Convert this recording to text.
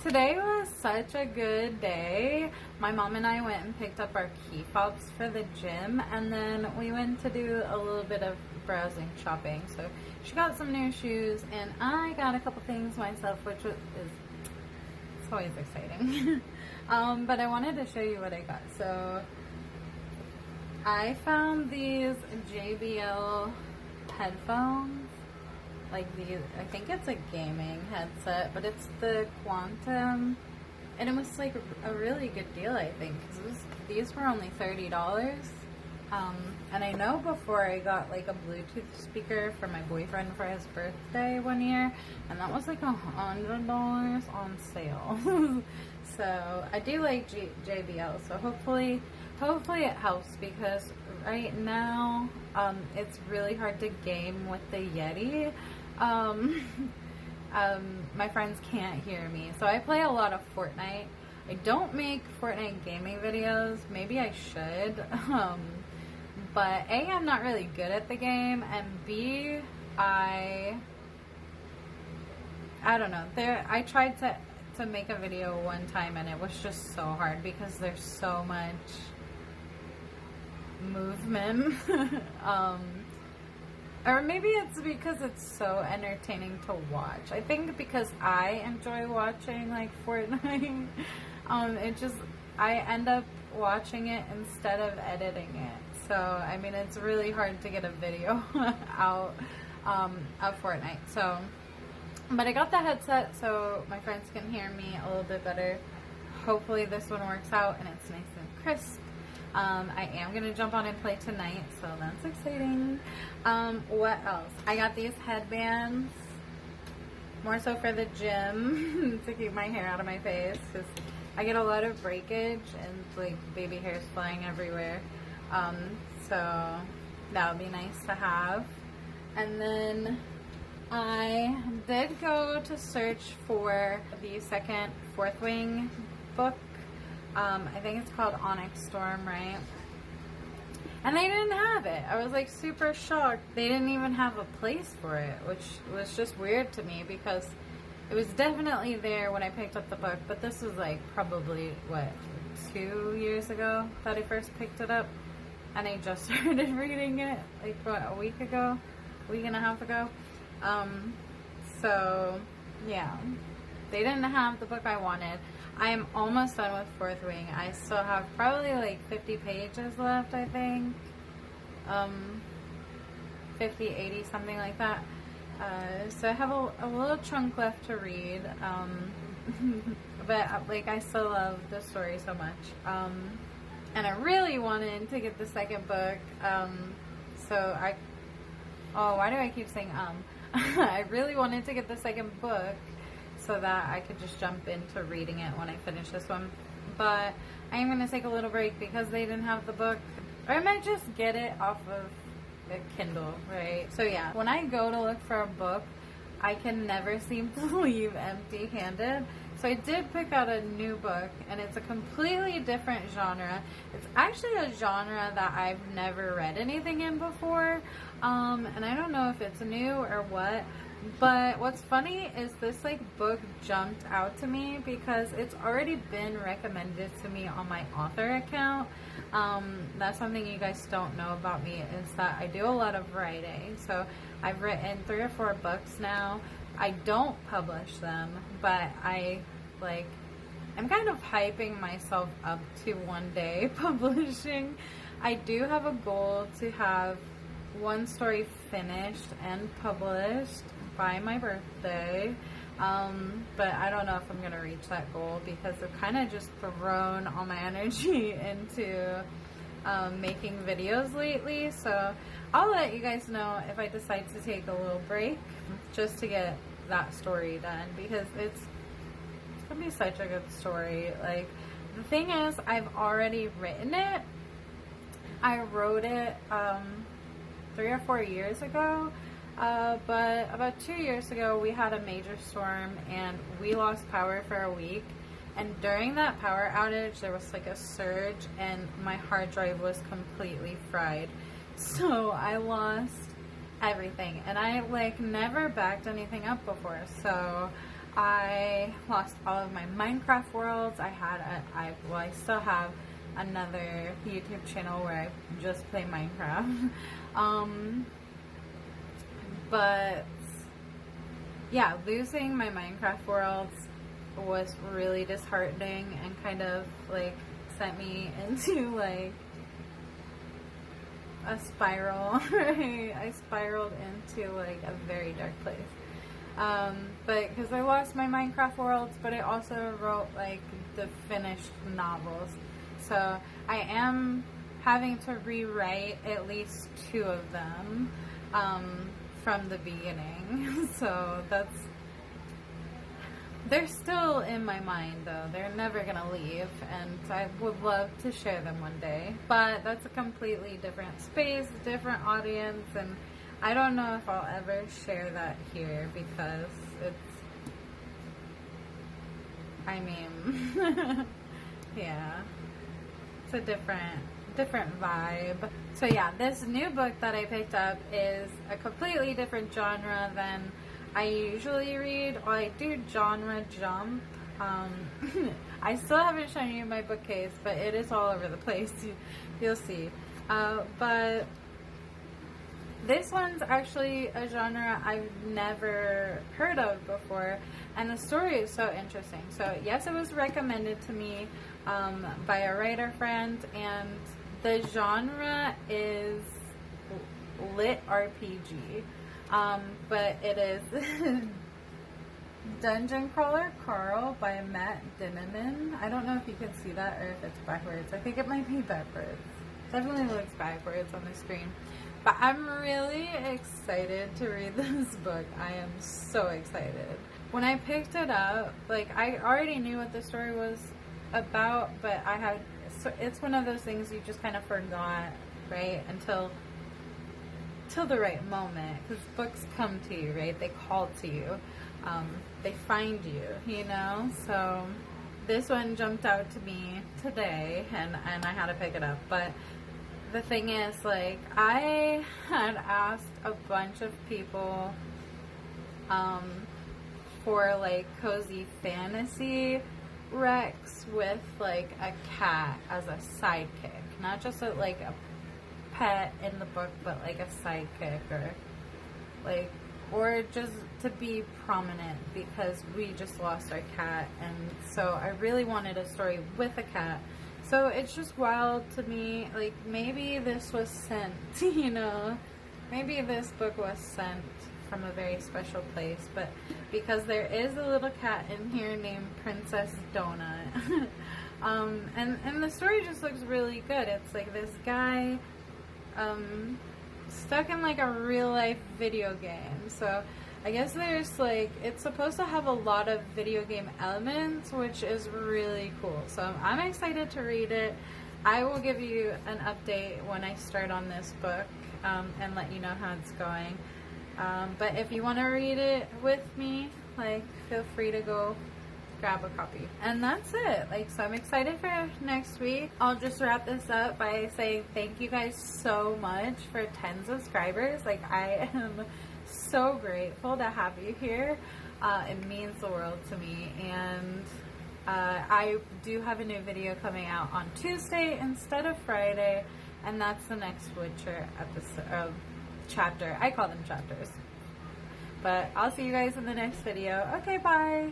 Today was such a good day. My mom and I went and picked up our key fobs for the gym, and then we went to do a little bit of browsing shopping. So she got some new shoes, and I got a couple things myself, which is it's always exciting. But I wanted to show you what I got. So I found these JBL headphones. Like these, I think it's a gaming headset, but it's the Quantum, and it was like a really good deal, I think, because these were only $30. And I know before I got like a Bluetooth speaker for my boyfriend for his birthday one year, and that was like $100 on sale. So I do like JBL, so hopefully it helps, because right now it's really hard to game with the Yeti. My friends can't hear me, so I play a lot of Fortnite. I don't make Fortnite gaming videos. Maybe I should, but A, I'm not really good at the game, and B, I don't know. I tried to make a video one time, and it was just so hard because there's so much movement. Or maybe it's because it's so entertaining to watch. I think because I enjoy watching like Fortnite, I end up watching it instead of editing it. So I mean, it's really hard to get a video out of Fortnite. So, but I got the headset so my friends can hear me a little bit better. Hopefully this one works out and it's nice and crisp. I am going to jump on and play tonight, so that's exciting. What else? I got these headbands, more so for the gym, to keep my hair out of my face, because I get a lot of breakage and like baby hairs flying everywhere. So that would be nice to have. And then I did go to search for the second Fourth Wing book. I think it's called Onyx Storm, right? And they didn't have it. I was like super shocked. They didn't even have a place for it, which was just weird to me because it was definitely there when I picked up the book, but this was like probably, what, 2 years ago that I first picked it up, and I just started reading it like, what, a week and a half ago. So yeah, they didn't have the book I wanted. I am almost done with Fourth Wing. I still have probably like 50 pages left, I think. 50, 80, something like that. So I have a little chunk left to read. But like, I still love the story so much. And I really wanted to get the second book. Why do I keep saying I really wanted to get the second book so that I could just jump into reading it when I finish this one. But I am going to take a little break because they didn't have the book. Or I might just get it off of a Kindle, right? So yeah, when I go to look for a book, I can never seem to leave empty-handed. So I did pick out a new book, and it's a completely different genre. It's actually a genre that I've never read anything in before. And I don't know if it's new or what. But what's funny is this like book jumped out to me because it's already been recommended to me on my author account. That's something you guys don't know about me, is that I do a lot of writing. So I've written 3 or 4 books now. I don't publish them, but I'm kind of hyping myself up to one day publishing. I do have a goal to have one story finished and published by my birthday, but I don't know if I'm gonna reach that goal because I've kind of just thrown all my energy into making videos lately. So I'll let you guys know if I decide to take a little break just to get that story done, because it's gonna be such a good story. Like, the thing is, I've already written it. I wrote it 3 or 4 years ago, but about 2 years ago we had a major storm and we lost power for a week, and during that power outage there was like a surge and my hard drive was completely fried, so I lost everything, and I like never backed anything up before, so I lost all of my Minecraft worlds. I still have another YouTube channel where I just play Minecraft. But yeah, losing my Minecraft worlds was really disheartening and kind of like sent me into like a spiral. Right? I spiraled into like a very dark place. But because I lost my Minecraft worlds, but I also wrote like the finished novels. So I am having to rewrite at least 2 of them from the beginning. So they're still in my mind though. They're never gonna leave, and I would love to share them one day. But that's a completely different space, different audience, and I don't know if I'll ever share that here because yeah, it's a different vibe. So yeah, this new book that I picked up is a completely different genre than I usually read. Well, I do genre jump. I still haven't shown you my bookcase, but it is all over the place. You'll see. But this one's actually a genre I've never heard of before, and the story is so interesting. So yes, it was recommended to me by a writer friend, and the genre is lit RPG, but it is Dungeon Crawler Carl by Matt Dinniman. I don't know if you can see that or if it's backwards. I think it might be backwards. Definitely looks backwards on the screen. But I'm really excited to read this book. I am so excited. When I picked it up, like, I already knew what the story was about, but it's one of those things you just kind of forgot, right? Until the right moment, because books come to you, right? They call to you. They find you, you know? So this one jumped out to me today, and I had to pick it up. But the thing is, like, I had asked a bunch of people for, like, cozy fantasy recs with, like, a cat as a sidekick. Not just a pet in the book, but, like, a sidekick, or just to be prominent, because we just lost our cat, and so I really wanted a story with a cat. So it's just wild to me, like, maybe this was sent, you know, maybe this book was sent from a very special place, but because there is a little cat in here named Princess Donut, and the story just looks really good. It's like this guy, stuck in like a real life video game, so I guess there's like, it's supposed to have a lot of video game elements, which is really cool. So I'm excited to read it. I will give you an update when I start on this book, and let you know how it's going. But if you want to read it with me, like, feel free to go grab a copy. And that's it. Like, so I'm excited for next week. I'll just wrap this up by saying thank you guys so much for 10 subscribers. Like, I am so grateful to have you here. It means the world to me. And I do have a new video coming out on Tuesday instead of Friday, and that's the next Witcher episode, chapter. I call them chapters. But I'll see you guys in the next video. Okay, bye!